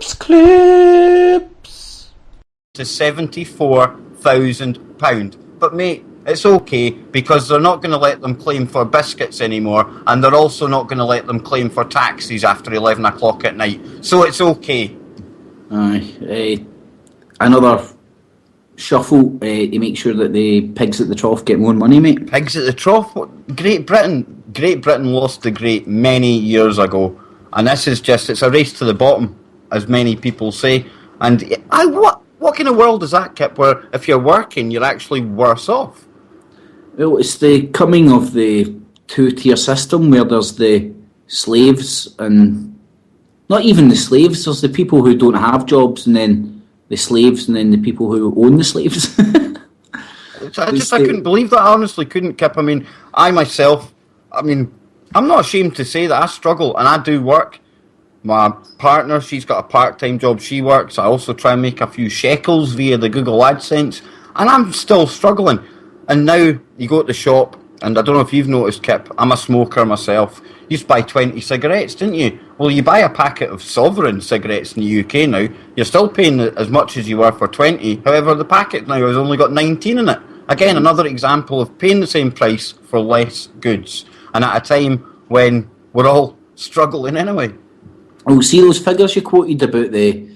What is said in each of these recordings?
clips. To £74,000. But mate, it's okay, because they're not going to let them claim for biscuits anymore, and they're also not going to let them claim for taxis after 11 o'clock at night. So it's okay. Aye. Another shuffle to make sure that the pigs at the trough get more money, mate. Pigs at the trough? Great Britain lost the great many years ago, and this is just, it's a race to the bottom, as many people say. And what kind of world is that, Kip, where if you're working, you're actually worse off? Well, it's the coming of the two-tier system where there's the slaves, and not even the slaves, there's the people who don't have jobs, and then the slaves, and then the people who own the slaves. I couldn't believe that. I honestly couldn't, Kip. I mean, I'm not ashamed to say that I struggle, and I do work. My partner, she's got a part-time job, she works. I also try and make a few shekels via the Google AdSense, and I'm still struggling. And now you go to the shop, and I don't know if you've noticed, Kip, I'm a smoker myself. You used to buy 20 cigarettes, didn't you? Well, you buy a packet of Sovereign cigarettes in the UK now, you're still paying as much as you were for 20. However, the packet now has only got 19 in it. Again, another example of paying the same price for less goods, and at a time when we're all struggling anyway. Oh, see those figures you quoted about the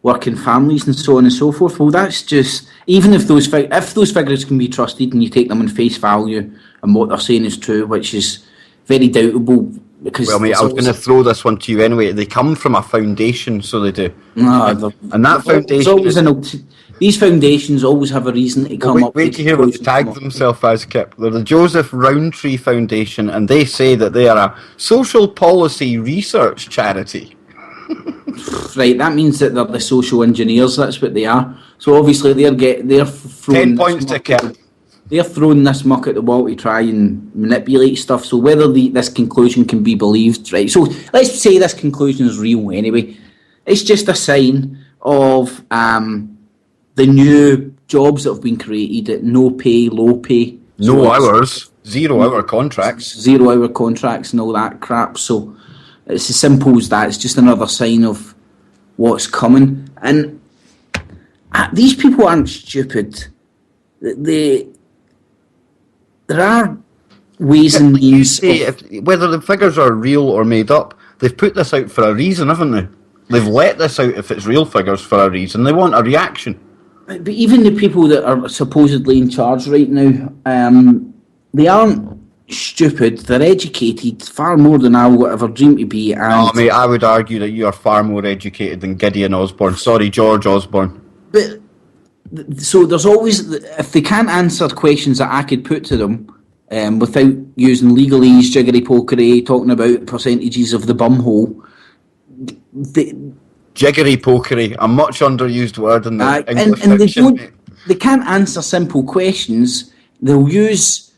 working families and so on and so forth? Well, that's just, even if those figures can be trusted and you take them on face value and what they're saying is true, which is very doubtable. Because well, mate, I was going to throw this one to you anyway. They come from a foundation, so they do. No, and that foundation... These foundations always have a reason to come up with... Wait to hear what they tag themselves as, Kip. They're the Joseph Rowntree Foundation, and they say that they are a social policy research charity. Right, that means that they're the social engineers, that's what they are. So obviously they're throwing... 10 points to Kip. They're throwing this muck at the wall to try and manipulate stuff, so whether this conclusion can be believed, right? So let's say this conclusion is real anyway. It's just a sign of... the new jobs that have been created at no pay, low pay. No hours, 0 hour contracts. 0 hour contracts and all that crap. So it's as simple as that. It's just another sign of what's coming. And these people aren't stupid. There are ways and means. Whether the figures are real or made up, they've put this out for a reason, haven't they? They've let this out if it's real figures for a reason. They want a reaction. But even the people that are supposedly in charge right now, they aren't stupid. They're educated far more than I would ever dream to be. And mate, I would argue that you are far more educated than Gideon Osborne. Sorry, George Osborne. But so there's always, if they can't answer questions that I could put to them without using legalese, jiggery pokery, talking about percentages of the bumhole. Jiggery pokery, a much underused word in the English and fiction. They can't answer simple questions. They'll use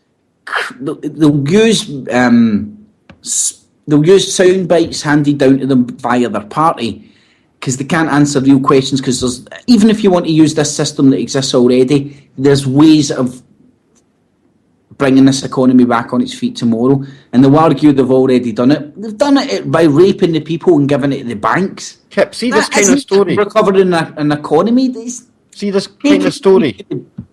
sound bites handed down to them via their party, because they can't answer real questions. Because even if you want to use this system that exists already, there's ways of bringing this economy back on its feet tomorrow, and they'll argue they've already done it. They've done it by raping the people and giving it to the banks. Kip, see this kind of story. Recovering an economy. See this kind of story.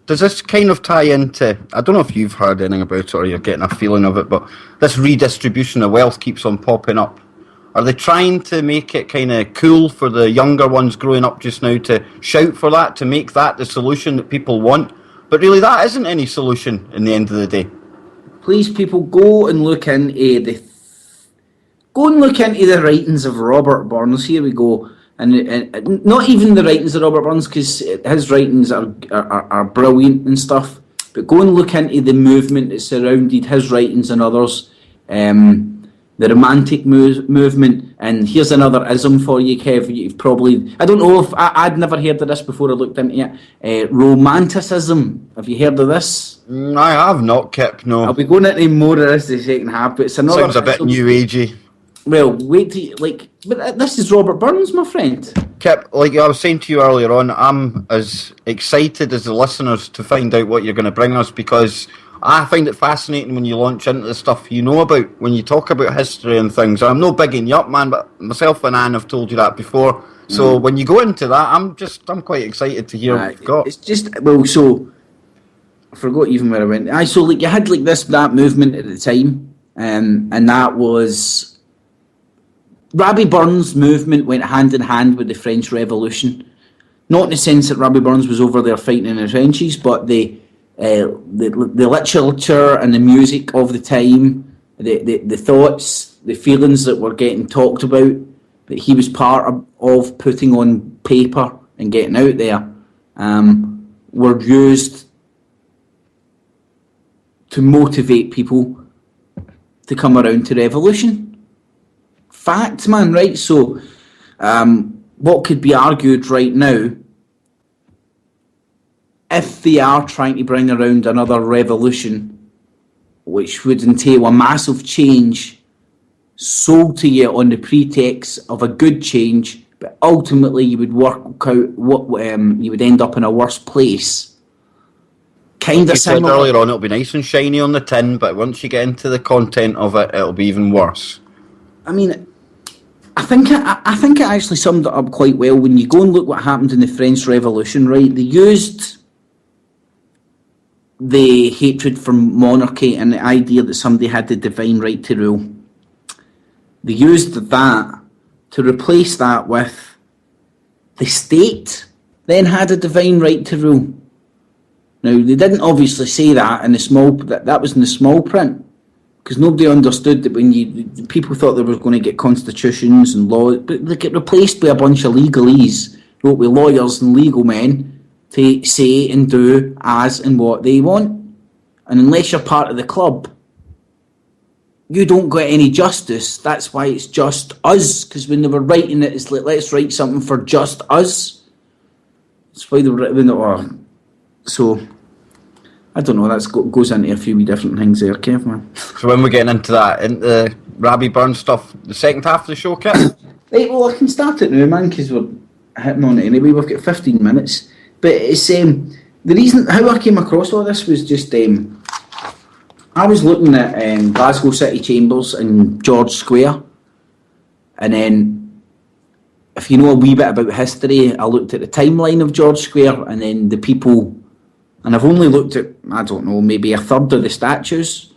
Does this kind of tie into, I don't know if you've heard anything about it or you're getting a feeling of it, but this redistribution of wealth keeps on popping up. Are they trying to make it kind of cool for the younger ones growing up just now to shout for that, to make that the solution that people want? But really, that isn't any solution in the end of the day. Please, people, go and look into the writings of Robert Burns. Here we go, and not even the writings of Robert Burns, because his writings are brilliant and stuff. But go and look into the movement that surrounded his writings and others. The Romantic movement, and here's another ism for you, Kev. You've probably, I don't know if I'd never heard of this before I looked into it. Romanticism. Have you heard of this? I have not, Kip. No. I'll be going into more of this the second half, but it's another. Sounds a bit new agey. Well, wait till but this is Robert Burns, my friend. Kip, like I was saying to you earlier on, I'm as excited as the listeners to find out what you're going to bring us, because I find it fascinating when you launch into the stuff you know about, when you talk about history and things. I'm no bigging you up, man, but myself and Anne have told you that before. So when you go into that, I'm quite excited to hear what you've got. It's just, well, so I forgot even where I went. So like you had like that movement at the time, and that was Robbie Burns' movement went hand in hand with the French Revolution. Not in the sense that Robbie Burns was over there fighting in the trenches, but the literature and the music of the time, the thoughts, the feelings that were getting talked about, that he was part of putting on paper and getting out there, were used to motivate people to come around to revolution. Fact, man, right? So, what could be argued right now, if they are trying to bring around another revolution, which would entail a massive change sold to you on the pretext of a good change, but ultimately you would work out what you would end up in a worse place. Kind of similar. Earlier on, it'll be nice and shiny on the tin, but once you get into the content of it, it'll be even worse. I mean, I think it actually summed it up quite well when you go and look what happened in the French Revolution. Right, they used the hatred for monarchy and the idea that somebody had the divine right to rule. They used that to replace that with the state then had a divine right to rule. Now, they didn't obviously say that in the small, that was in the small print, because nobody understood that when people thought they were going to get constitutions and laws, but they get replaced by a bunch of legalese, wrote with lawyers and legal men to say and do as and what they want. And unless you're part of the club, you don't get any justice. That's why it's just us, because when they were writing it, it's like, let's write something for just us. That's why they were writing it. So, I don't know, that goes into a few wee different things there, Kev, man. So when we're getting into that, into Robbie Burns stuff, the second half of the show, Kit? Right, well, I can start it now, man, because we're hitting on it anyway. We've got 15 minutes. But it's, the reason, how I came across all this was just, I was looking at Glasgow City Chambers and George Square, and then, if you know a wee bit about history, I looked at the timeline of George Square, and then the people, and I've only looked at, I don't know, maybe a third of the statues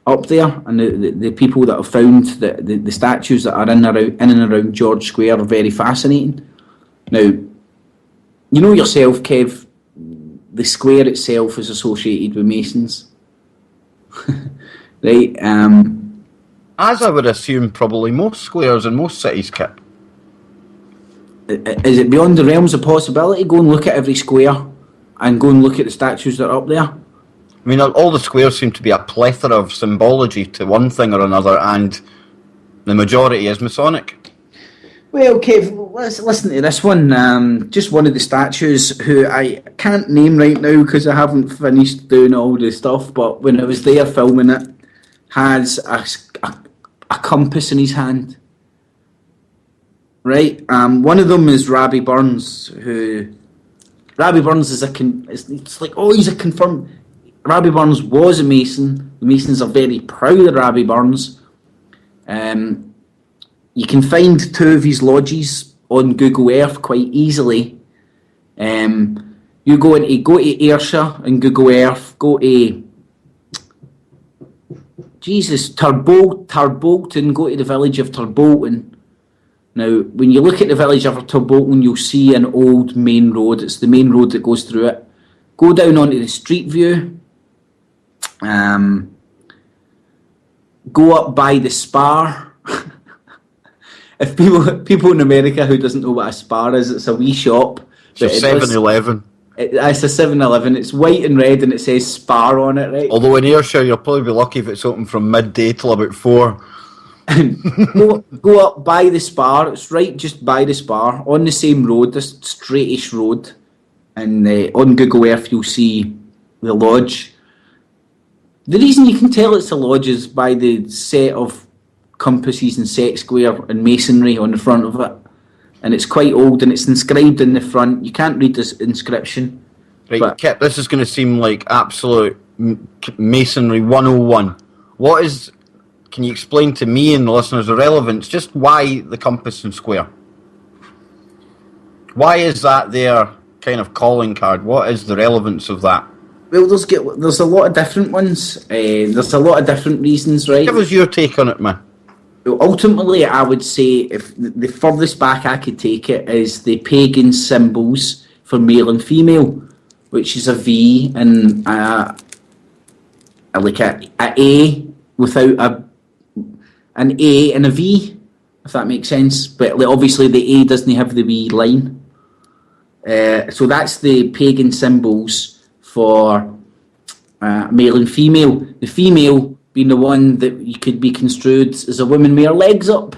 up there, and the people that have found the statues that are in and around George Square are very fascinating. Now, you know yourself, Kev, the square itself is associated with Masons. Right? As I would assume probably most squares in most cities, Kit. Is it beyond the realms of possibility? Go and look at every square and go and look at the statues that are up there. I mean, all the squares seem to be a plethora of symbology to one thing or another, and the majority is Masonic. Well, Kev, let's listen to this one. Just one of the statues who I can't name right now because I haven't finished doing all the stuff, but when I was there filming it, has a compass in his hand. Right? One of them is Robbie Burns, who... Robbie Burns is it's like, oh, he's a confirmed... Robbie Burns was a Mason. The Masons are very proud of Robbie Burns. You can find two of his lodges on Google Earth quite easily. You go to Ayrshire and Google Earth, go to Turbolton, go to the village of Turbolton. Now, when you look at the village of Turbolton, you'll see an old main road. It's the main road that goes through it. Go down onto the street view. Go up by the Spar. If people in America who doesn't know what a Spar is, it's a wee shop. It's a 7-Eleven. It's a 7-Eleven. It's white and red and it says Spar on it, right? Although in Ayrshire, you'll probably be lucky if it's open from midday till about 4. Go up by the Spar. It's right just by the Spar on the same road, this straightish road, and on Google Earth you'll see the lodge. The reason you can tell it's a lodge is by the set of compasses and set square and masonry on the front of it, and it's quite old and it's inscribed in the front. You can't read this inscription. Right, Kip, this is going to seem like absolute Masonry 101. What is? Can you explain to me and the listeners the relevance? Just why the compass and square? Why is that their kind of calling card? What is the relevance of that? Well, there's a lot of different ones. There's a lot of different reasons, right? Give us your take on it, man. Well, ultimately, I would say if the furthest back I could take it is the pagan symbols for male and female, which is a V and like a A without an A and a V, if that makes sense. But like, obviously the A doesn't have the V line. So that's the pagan symbols for male and female. The female being the one that you could be construed as a woman with her legs up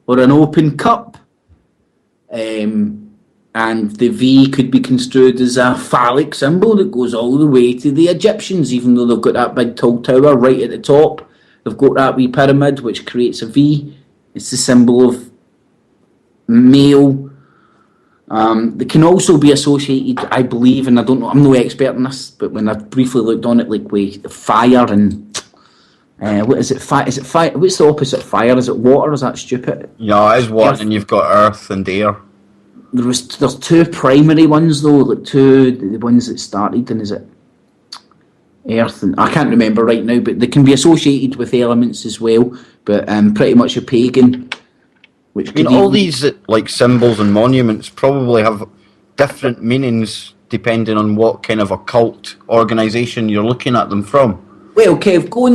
or an open cup. And the V could be construed as a phallic symbol that goes all the way to the Egyptians, even though they've got that big tall tower right at the top. They've got that wee pyramid which creates a V. It's the symbol of male. They can also be associated, I believe, and I don't know, I'm no expert in this, but when I've briefly looked on it, like with fire and what is it? Is it fire? What's the opposite of fire? Is it water? Is that stupid? Yeah, it is water, and you've got earth and air. There's two primary ones though, like the ones that started, and is it earth? And I can't remember right now, but they can be associated with elements as well. But pretty much a pagan. Which all these like symbols and monuments probably have different meanings depending on what kind of occult organisation you're looking at them from. Well, Kev, go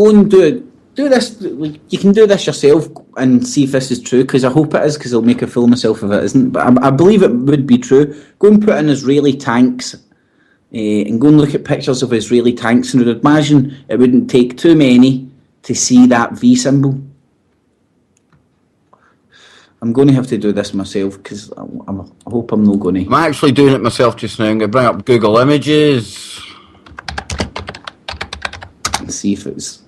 and do this. Like, you can do this yourself and see if this is true, because I hope it is, because I'll make a fool of myself if it isn't. But I believe it would be true. Go and put in Israeli tanks and go and look at pictures of Israeli tanks, and I'd imagine it wouldn't take too many to see that V symbol. I'm going to have to do this myself, because I hope I'm not going to. I'm actually doing it myself just now. I'm going to bring up Google Images. Let's see if it's...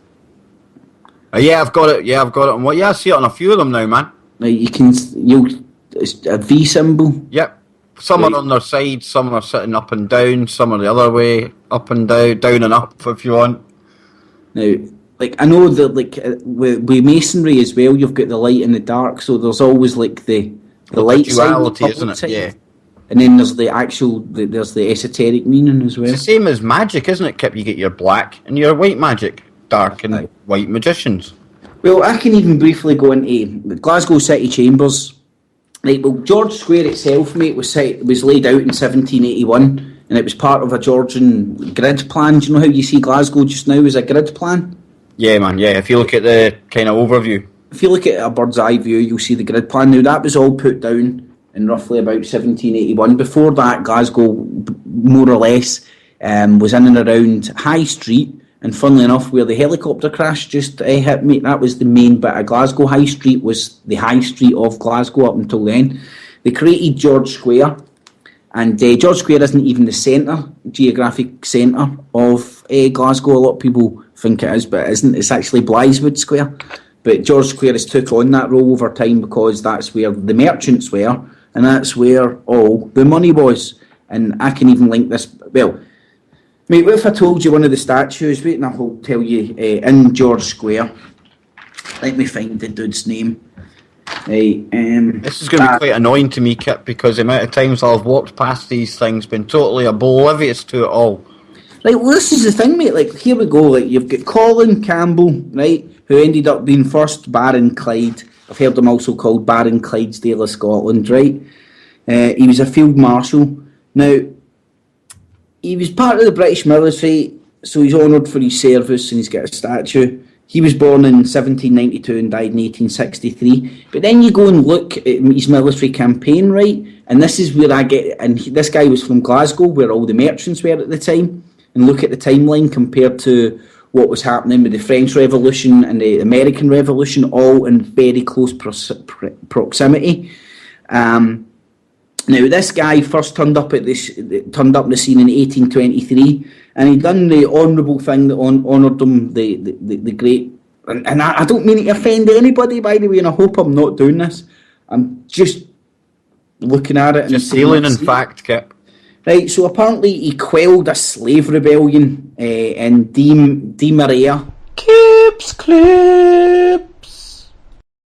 Yeah, I've got it. And what? Yeah, I see it on a few of them now, man. Like it's a V symbol. Yep. Some are on their side, some are sitting up and down, some are the other way, up and down, down and up, if you want. Now, like, I know that, like, with masonry as well, you've got the light and the dark, so there's always, like, the light duality, side, isn't it? side. Yeah. And then there's the actual, there's the esoteric meaning as well. It's the same as magic, isn't it, Kip? You get your black and your white magic, dark and white magicians. Well, I can even briefly go into Glasgow City Chambers. Right, well, George Square itself, mate, was laid out in 1781, and it was part of a Georgian grid plan. Do you know how you see Glasgow just now as a grid plan? Yeah, man, yeah. If you look at the kind of overview. If you look at a bird's eye view, you'll see the grid plan. Now, that was all put down in roughly about 1781. Before that, Glasgow, more or less, was in and around High Street. And funnily enough, where the helicopter crash just hit me, that was the main bit of Glasgow. High Street was the high street of Glasgow up until then. They created George Square. And George Square isn't even the geographic centre of Glasgow. A lot of people think it is, but it isn't. It's actually Blytheswood Square. But George Square has took on that role over time because that's where the merchants were, and that's where all the money was. And I can even link this, well, mate, what if I told you one of the statues, wait, and I'll tell you, in George Square, let me find the dude's name. This is going to be quite annoying to me, Kip, because the amount of times I've walked past these things, been totally oblivious to it all. Right, well, this is the thing, mate, like, here we go, like, you've got Colin Campbell, right, who ended up being first Baron Clyde. I've heard him also called Baron Clydesdale of Scotland, right? He was a field marshal. Now, he was part of the British military, so he's honoured for his service and he's got a statue. He was born in 1792 and died in 1863. But then you go and look at his military campaign, right? And this is where I get... And this guy was from Glasgow, where all the merchants were at the time. And look at the timeline compared to what was happening with the French Revolution and the American Revolution, all in very close proximity. Now, this guy first turned up the scene in 1823, and he done the honourable thing that honoured him, the great. And I don't mean to offend anybody, by the way, and I hope I'm not doing this. I'm just looking at it. Just dealing in fact, Kip. Right, so apparently he quelled a slave rebellion in De Maria. Kips clip.